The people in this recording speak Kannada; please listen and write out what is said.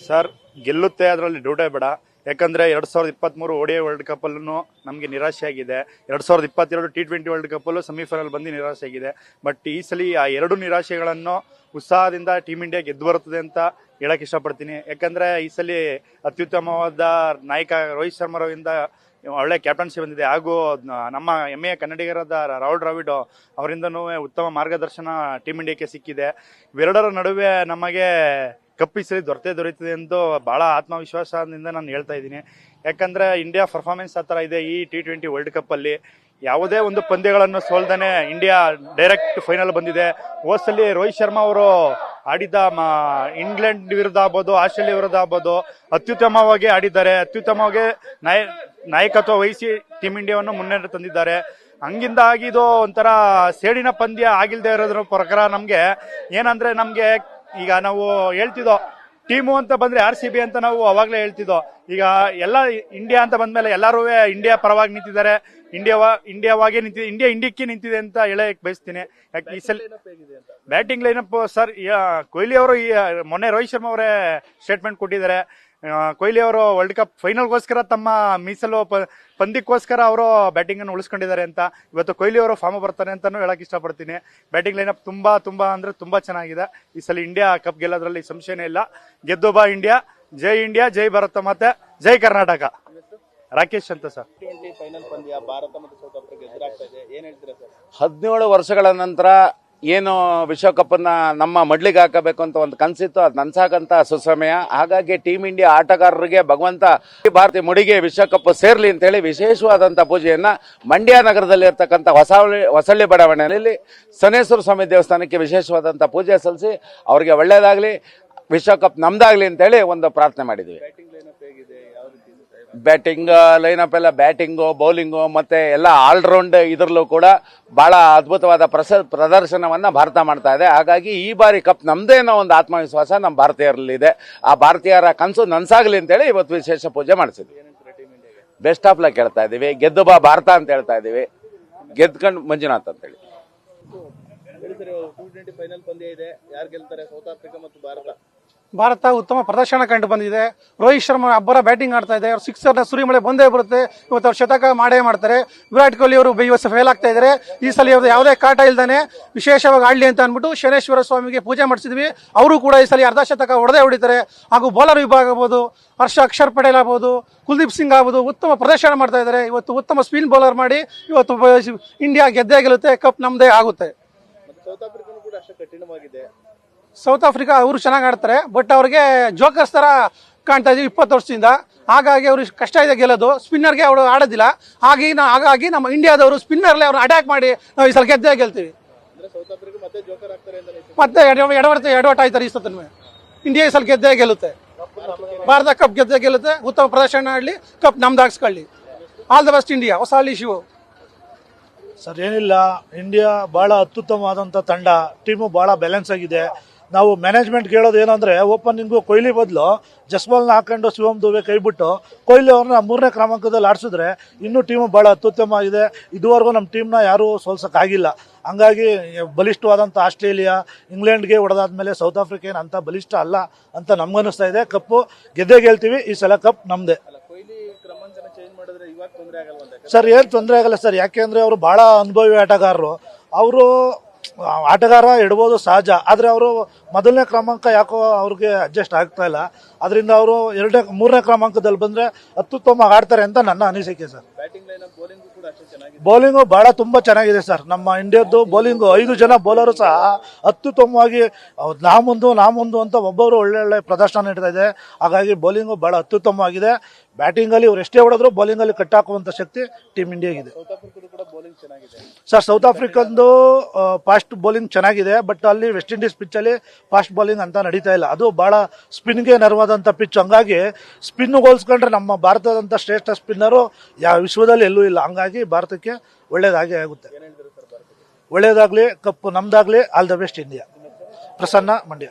ಸರ್ ಗೆಲ್ಲುತ್ತೆ, ಅದರಲ್ಲಿ ಡೌಟೇ ಬೇಡ. ಯಾಕಂದರೆ 2023 ODI ವರ್ಲ್ಡ್ ಕಪ್ಪಲ್ಲೂ ನಮಗೆ ನಿರಾಶೆ ಆಗಿದೆ. 2022 T20 ವರ್ಲ್ಡ್ ಕಪ್ಪಲ್ಲೂ ಸೆಮಿಫೈನಲ್ ಬಂದು ನಿರಾಶೆ ಆಗಿದೆ. ಬಟ್ ಈ ಸಲ ಆ ಎರಡು ನಿರಾಶೆಗಳನ್ನು ಉತ್ಸಾಹದಿಂದ ಟೀಮ್ ಇಂಡಿಯಾ ಗೆದ್ದು ಬರುತ್ತದೆ ಅಂತ ಹೇಳಕ್ಕೆ ಇಷ್ಟಪಡ್ತೀನಿ. ಯಾಕಂದರೆ ಈ ಸಲ ಅತ್ಯುತ್ತಮವಾದ ನಾಯಕ ರೋಹಿತ್ ಶರ್ಮಾರವರಿಂದ ಒಳ್ಳೆ ಕ್ಯಾಪ್ಟನ್ಸಿ ಬಂದಿದೆ. ಹಾಗೂ ನಮ್ಮ ಹೆಮ್ಮೆಯ ಕನ್ನಡಿಗರಾದ ರಾಹುಲ್ ದ್ರಾವಿಡ್ ಅವರಿಂದನೂ ಉತ್ತಮ ಮಾರ್ಗದರ್ಶನ ಟೀಮ್ ಇಂಡಿಯಾಕ್ಕೆ ಸಿಕ್ಕಿದೆ. ಇವೆರಡರ ನಡುವೆ ನಮಗೆ ಕಪ್ ಈ ಸಲ ದೊರೆಯುತ್ತದೆ ಎಂದು ಭಾಳ ಆತ್ಮವಿಶ್ವಾಸದಿಂದ ನಾನು ಹೇಳ್ತಾ ಇದ್ದೀನಿ. ಯಾಕಂದರೆ ಇಂಡಿಯಾ ಪರ್ಫಾರ್ಮೆನ್ಸ್ ಆ ಥರ ಇದೆ. ಈ T20 ವರ್ಲ್ಡ್ ಕಪ್ಪಲ್ಲಿ ಯಾವುದೇ ಒಂದು ಪಂದ್ಯಗಳನ್ನು ಸೋಲ್ದೇ ಇಂಡಿಯಾ ಡೈರೆಕ್ಟ್ ಫೈನಲ್ ಬಂದಿದೆ. ಹೋದ್ಸಲಿ ರೋಹಿತ್ ಶರ್ಮಾ ಅವರು ಆಡಿದ ಇಂಗ್ಲೆಂಡ್ ವಿರುದ್ಧ ಆಗ್ಬೋದು, ಆಸ್ಟ್ರೇಲಿಯಾ ವಿರುದ್ಧ ಆಗ್ಬೋದು, ಅತ್ಯುತ್ತಮವಾಗಿ ಆಡಿದ್ದಾರೆ. ಅತ್ಯುತ್ತಮವಾಗಿ ನಾಯಕತ್ವ ವಹಿಸಿ ಟೀಮ್ ಇಂಡಿಯಾವನ್ನು ಮುನ್ನಡೆ ತಂದಿದ್ದಾರೆ. ಹಂಗಿಂದ ಆಗಿದ್ದು ಒಂಥರ ಸೇಡಿನ ಪಂದ್ಯ ಆಗಿಲ್ಲದೆ ಇರೋದ್ರ ಪ್ರಕಾರ ನಮಗೆ ಏನಂದರೆ, ನಮಗೆ ಈಗ ನಾವು ಹೇಳ್ತಿದ್ದೋ ಟೀಮು ಅಂತ ಬಂದರೆ RCB ಅಂತ ನಾವು ಅವಾಗಲೇ ಹೇಳ್ತಿದ್ದೋ. ಈಗ ಎಲ್ಲ ಇಂಡಿಯಾ ಅಂತ ಬಂದಮೇಲೆ ಎಲ್ಲರೂ ಇಂಡಿಯಾ ಪರವಾಗಿ ನಿಂತಿದ್ದಾರೆ. ಇಂಡಿಯಾವಾಗೇ ನಿಂತಿದೆ, ಇಂಡಿಯಾಕ್ಕೆ ನಿಂತಿದೆ ಅಂತ ಹೇಳಕ್ಕೆ ಬಯಸ್ತೀನಿ. ಯಾಕೆ ಈ ಸಲ ಬ್ಯಾಟಿಂಗ್ ಲೈನಪ್ ಸರ್, ಕೊಹ್ಲಿ ಅವರು ಮೊನ್ನೆ ರೋಹಿತ್ ಶರ್ಮಾ ಅವರೇ ಸ್ಟೇಟ್ಮೆಂಟ್ ಕೊಟ್ಟಿದ್ದಾರೆ. ಕೊಹ್ಲಿ ಅವರು ವರ್ಲ್ಡ್ ಕಪ್ ಫೈನಲ್ಗೋಸ್ಕರ ತಮ್ಮ ಮೀಸಲು ಪಂದ್ಯಕ್ಕೋಸ್ಕರ ಅವರು ಬ್ಯಾಟಿಂಗನ್ನು ಉಳಿಸ್ಕೊಂಡಿದ್ದಾರೆ ಅಂತ. ಇವತ್ತು ಕೊಹ್ಲಿ ಅವರು ಫಾರ್ಮ್ ಬರ್ತಾರೆ ಅಂತಲೂ ಹೇಳಕ್ಕೆ ಇಷ್ಟಪಡ್ತೀನಿ. ಬ್ಯಾಟಿಂಗ್ ಲೈನಪ್ ತುಂಬ ಅಂದರೆ ತುಂಬ ಚೆನ್ನಾಗಿದೆ. ಈ ಸಲ ಇಂಡಿಯಾ ಕಪ್ ಗೆಲ್ಲೋದ್ರಲ್ಲಿ ಸಂಶಯನೇ ಇಲ್ಲ. ಗೆದ್ದು ಬಾ ಇಂಡಿಯಾ, ಜೈ ಭಾರತ, ಮತ್ತೆ ಜೈ ಕರ್ನಾಟಕ. ರಾಕೇಶ್ ಅಂತ ಸರ್. ಫೈನಲ್ ಪಂದ್ಯ ಭಾರತ ಮತ್ತು ಸೌತ್ ಆಫ್ರಿಕಾ ಎದುರಾಗ್ತಾ ಇದೆ, ಏನ್ ಹೇಳ್ತೀರಾ ಸರ್? 17 ವರ್ಷಗಳ ನಂತರ ಏನು ವಿಶ್ವಕಪ್ಪನ್ನ ನಮ್ಮ ಮಡ್ಲಿಗೆ ಹಾಕಬೇಕು ಅಂತ ಒಂದು ಕನಸಿತ್ತು, ಅದು ನನ್ಸಾಕಂತ ಸುಸಮಯ. ಹಾಗಾಗಿ ಟೀಮ್ ಇಂಡಿಯಾ ಆಟಗಾರರಿಗೆ ಭಗವಂತ ಭಾರತೀಯ ಮುಡಿಗೆ ವಿಶ್ವಕಪ್ ಸೇರ್ಲಿ ಅಂತ ಹೇಳಿ ವಿಶೇಷವಾದಂಥ ಪೂಜೆಯನ್ನ ಮಂಡ್ಯ ನಗರದಲ್ಲಿ ಇರ್ತಕ್ಕಂಥ ಹೊಸಳ್ಳಿ ಬಡಾವಣೆಯಲ್ಲಿ ಸನೇಶ್ವರ ಸ್ವಾಮಿ ದೇವಸ್ಥಾನಕ್ಕೆ ವಿಶೇಷವಾದಂಥ ಪೂಜೆ ಸಲ್ಲಿಸಿ ಅವರಿಗೆ ಒಳ್ಳೇದಾಗ್ಲಿ, ವಿಶ್ವಕಪ್ ನಮ್ದಾಗ್ಲಿ ಅಂತ ಹೇಳಿ ಒಂದು ಪ್ರಾರ್ಥನೆ ಮಾಡಿದ್ವಿ. ಬ್ಯಾಟಿಂಗ್ ಲೈನಪ್ ಎಲ್ಲ ಬ್ಯಾಟಿಂಗು, ಬೌಲಿಂಗು ಮತ್ತೆ ಎಲ್ಲ ಆಲ್ರೌಂಡ್ ಇದರಲ್ಲೂ ಕೂಡ ಬಹಳ ಅದ್ಭುತವಾದ ಪ್ರದರ್ಶನವನ್ನ ಭಾರತ ಮಾಡ್ತಾ ಇದೆ. ಹಾಗಾಗಿ ಈ ಬಾರಿ ಕಪ್ ನಮ್ದೇ ಅನ್ನೋ ಒಂದು ಆತ್ಮವಿಶ್ವಾಸ ನಮ್ಮ ಭಾರತೀಯರಲ್ಲಿದೆ. ಆ ಭಾರತೀಯರ ಕನಸು ನನ್ಸಾಗ್ಲಿ ಅಂತೇಳಿ ಇವತ್ತು ವಿಶೇಷ ಪೂಜೆ ಮಾಡಿಸಿದ್ವಿ. ಬೆಸ್ಟ್ ಆಫ್ ಲಕ್ ಹೇಳ್ತಾ ಇದೀವಿ, ಗೆದ್ದು ಬಾ ಭಾರತ ಅಂತ ಹೇಳ್ತಾ ಇದೀವಿ, ಗೆದ್ಕೊಂಡು ಮಂಜುನಾಥ್ ಅಂತ ಹೇಳಿ. T20 ಫೈನಲ್ ಪಂದ್ಯ ಇದೆ, ಯಾರು ಗೆಲ್ತಾರೆ, ಸೌತ್ ಆಫ್ರಿಕಾ ಮತ್ತು ಭಾರತ? ಭಾರತ ಉತ್ತಮ ಪ್ರದರ್ಶನ ಕಂಡು ಬಂದಿದೆ. ರೋಹಿತ್ ಶರ್ಮಾ ಅಬ್ಬರ ಬ್ಯಾಟಿಂಗ್ ಆಡ್ತಾ ಇದೆ. ಅವ್ರು ಸಿಕ್ಸರ್ನ ಸುರಿಮಳೆ ಬಂದೇ ಬರುತ್ತೆ. ಇವತ್ತು ಅವ್ರು ಶತಕ ಮಾಡೇ ಮಾಡ್ತಾರೆ. ವಿರಾಟ್ ಕೊಹ್ಲಿ ಅವರು ಇವತ್ತು ಫೇಲ್ ಆಗ್ತಾ ಇದ್ದಾರೆ. ಈ ಸಲ ಅವ್ರದ್ದು ಯಾವುದೇ ಕಾಟ ಇಲ್ದಾನೆ ವಿಶೇಷವಾಗಿ ಆಡ್ಲಿ ಅಂತ ಅಂದ್ಬಿಟ್ಟು ಶನೇಶ್ವರ ಸ್ವಾಮಿಗೆ ಪೂಜೆ ಮಾಡಿಸಿದ್ವಿ. ಅವರು ಕೂಡ ಈ ಸಲ ಅರ್ಧ ಶತಕ ಹೊಡೆದೇ ಹೊಡಿತಾರೆ. ಹಾಗೂ ಬೌಲರ್ ವಿಭಾಗ ಆಗ್ಬೋದು, ಅಕ್ಷರ್ ಪಟೇಲ್ ಆಗ್ಬೋದು, ಕುಲ್ದೀಪ್ ಸಿಂಗ್ ಆಗ್ಬೋದು, ಉತ್ತಮ ಪ್ರದರ್ಶನ ಮಾಡ್ತಾ ಇದ್ದಾರೆ. ಇವತ್ತು ಉತ್ತಮ ಸ್ಪಿನ್ ಬೌಲರ್ ಮಾಡಿ ಇವತ್ತು ಇಂಡಿಯಾ ಗೆದ್ದೇ ಗೆಲ್ಲುತ್ತೆ, ಕಪ್ ನಮ್ದೇ ಆಗುತ್ತೆ. ಸೌತ್ ಆಫ್ರಿಕಾ ಕೂಡ ಅಷ್ಟೇ ಕಠಿಣವಾಗಿದೆ. ಸೌತ್ ಆಫ್ರಿಕಾ ಅವರು ಚೆನ್ನಾಗಿ ಆಡ್ತಾರೆ, ಬಟ್ ಅವ್ರಿಗೆ ಜೋಕರ್ಸ್ ತರ ಕಾಣ್ತಾ ಇದ್ದೀವಿ 20 ವರ್ಷದಿಂದ. ಹಾಗಾಗಿ ಅವ್ರಿಗೆ ಕಷ್ಟ ಇದೆ ಗೆಲ್ಲೋದು. ಸ್ಪಿನ್ನರ್ಗೆ ಅವರು ಆಡೋದಿಲ್ಲ. ಹಾಗಾಗಿ ನಮ್ಮ ಇಂಡಿಯಾದವರು ಸ್ಪಿನ್ನರ್ಲೆ ಅವ್ರು ಅಟ್ಯಾಕ್ ಮಾಡಿ ನಾವು ಈ ಸಲ ಗೆದ್ದೇ ಗೆಲ್ತೀವಿ. ಮತ್ತೆ ಎಡವಟ್ ಆಯ್ತಾರೆ. ಈ ಸತ ಇಂಡಿಯಾ ಈ ಸಲ ಗೆದ್ದೇ ಗೆಲ್ಲುತ್ತೆ. ಭಾರತ ಕಪ್ ಗೆದ್ದೇ ಗೆಲ್ಲುತ್ತೆ. ಉತ್ತಮ ಪ್ರದರ್ಶನ ಆಡಲಿ, ಕಪ್ ನಮ್ದಾಗಿಸ್ಕೊಳ್ಳಿ. All the best India. Hosahalli Shivu sir. ಏನಿಲ್ಲ, ಇಂಡಿಯಾ ಭಾಳ ಅತ್ಯುತ್ತಮವಾದಂಥ ತಂಡ, ಟೀಮು ಭಾಳ ಬ್ಯಾಲೆನ್ಸ್ ಆಗಿದೆ. ನಾವು ಮ್ಯಾನೇಜ್ಮೆಂಟ್ ಹೇಳೋದು ಏನಂದರೆ, ಓಪನಿಂಗು ಕೊಹ್ಲಿ ಬದಲು ಜಸ್ವಾಲ್ನ ಹಾಕೊಂಡು ಶಿವಮ್ ದುಬೆ ಕೈಬಿಟ್ಟು ಕೊಹ್ಲಿ ಅವ್ರನ್ನ 3ನೇ ಕ್ರಮಾಂಕದಲ್ಲಿ ಆಡಿಸಿದ್ರೆ ಇನ್ನೂ ಟೀಮು ಭಾಳ ಅತ್ಯುತ್ತಮ ಆಗಿದೆ. ಇದುವರೆಗೂ ನಮ್ಮ ಟೀಮ್ನ ಯಾರೂ ಸೋಲ್ಸೋಕ್ಕಾಗಿಲ್ಲ. ಹಂಗಾಗಿ ಬಲಿಷ್ಠವಾದಂಥ ಆಸ್ಟ್ರೇಲಿಯಾ, ಇಂಗ್ಲೆಂಡ್ಗೆ ಹೊಡೆದಾದ್ಮೇಲೆ ಸೌತ್ ಆಫ್ರಿಕಾ ಏನು ಅಂಥ ಬಲಿಷ್ಠ ಅಲ್ಲ ಅಂತ ನಮ್ಗನ್ನಿಸ್ತಾ ಇದೆ. ಕಪ್ಪು ಗೆದ್ದೇ ಗೆಲ್ತೀವಿ. ಈ ಸಲ ಕಪ್ ನಮ್ಮದೇ. ಸರ್ ಏನು ತೊಂದರೆ ಆಗಲ್ಲ ಸರ್, ಯಾಕೆಂದರೆ ಅವರು ಭಾಳ ಅನುಭವಿ ಆಟಗಾರರು. ಅವರು ಆಟಗಾರ ಇಡ್ಬೋದು ಸಹಜ, ಆದರೆ ಅವರು ಮೊದಲನೇ ಕ್ರಮಾಂಕ ಯಾಕೋ ಅವ್ರಿಗೆ ಅಡ್ಜಸ್ಟ್ ಆಗ್ತಾ ಇಲ್ಲ. ಅದರಿಂದ ಅವರು 3ನೇ ಕ್ರಮಾಂಕದಲ್ಲಿ ಬಂದರೆ ಅತ್ಯುತ್ತಮ ಆಡ್ತಾರೆ ಅಂತ ನನ್ನ ಅನಿಸಿಕೆ ಸರ್. ಬೌಲಿಂಗು ಭಾಳ ತುಂಬ ಚೆನ್ನಾಗಿದೆ ಸರ್. ನಮ್ಮ ಇಂಡಿಯಾದ್ದು ಬೌಲಿಂಗು 5 ಜನ ಬೌಲರು ಸಹ ಅತ್ಯುತ್ತಮವಾಗಿ ನಾ ಮುಂದು ಅಂತ ಒಬ್ಬರು ಒಳ್ಳೊಳ್ಳೆ ಪ್ರದರ್ಶನ ನೀಡ್ತಾ ಇದೆ. ಹಾಗಾಗಿ ಬೌಲಿಂಗು ಭಾಳ ಅತ್ಯುತ್ತಮವಾಗಿದೆ. ಬ್ಯಾಟಿಂಗಲ್ಲಿ ಅವ್ರು ಎಷ್ಟೇ ಹೊಡೆದ್ರು ಬೌಲಿಂಗಲ್ಲಿ ಕಟ್ಟಾಕುವಂಥ ಶಕ್ತಿ ಟೀಮ್ ಇಂಡಿಯಾಗಿದೆ ಸರ್. ಸೌತ್ ಆಫ್ರಿಕನ್ದು ಫಾಸ್ಟ್ ಬೌಲಿಂಗ್ ಚೆನ್ನಾಗಿದೆ, ಬಟ್ ಅಲ್ಲಿ ವೆಸ್ಟ್ ಇಂಡೀಸ್ ಪಿಚ್ಚಲ್ಲಿ ಫಾಸ್ಟ್ ಬೌಲಿಂಗ್ ಅಂತ ನಡೀತಾ ಇಲ್ಲ. ಅದು ಭಾಳ ಸ್ಪಿನ್ಗೆ ನೆರವಾದಂಥ ಪಿಚ್. ಹಂಗಾಗಿ ಸ್ಪಿನ್ ಹೋಲಿಸ್ಕೊಂಡ್ರೆ ನಮ್ಮ ಭಾರತದಂಥ ಶ್ರೇಷ್ಠ ಸ್ಪಿನ್ನರು ವಿಶ್ವದಲ್ಲಿ ಎಲ್ಲೂ ಇಲ್ಲ. ಹಂಗಾಗಿ ಭಾರತಕ್ಕೆ ಒಳ್ಳೇದಾಗೇ ಆಗುತ್ತೆ. ಒಳ್ಳೇದಾಗಲಿ, ಕಪ್ಪು ನಮ್ದಾಗಲಿ. All the best India. Prasanna, Mandya.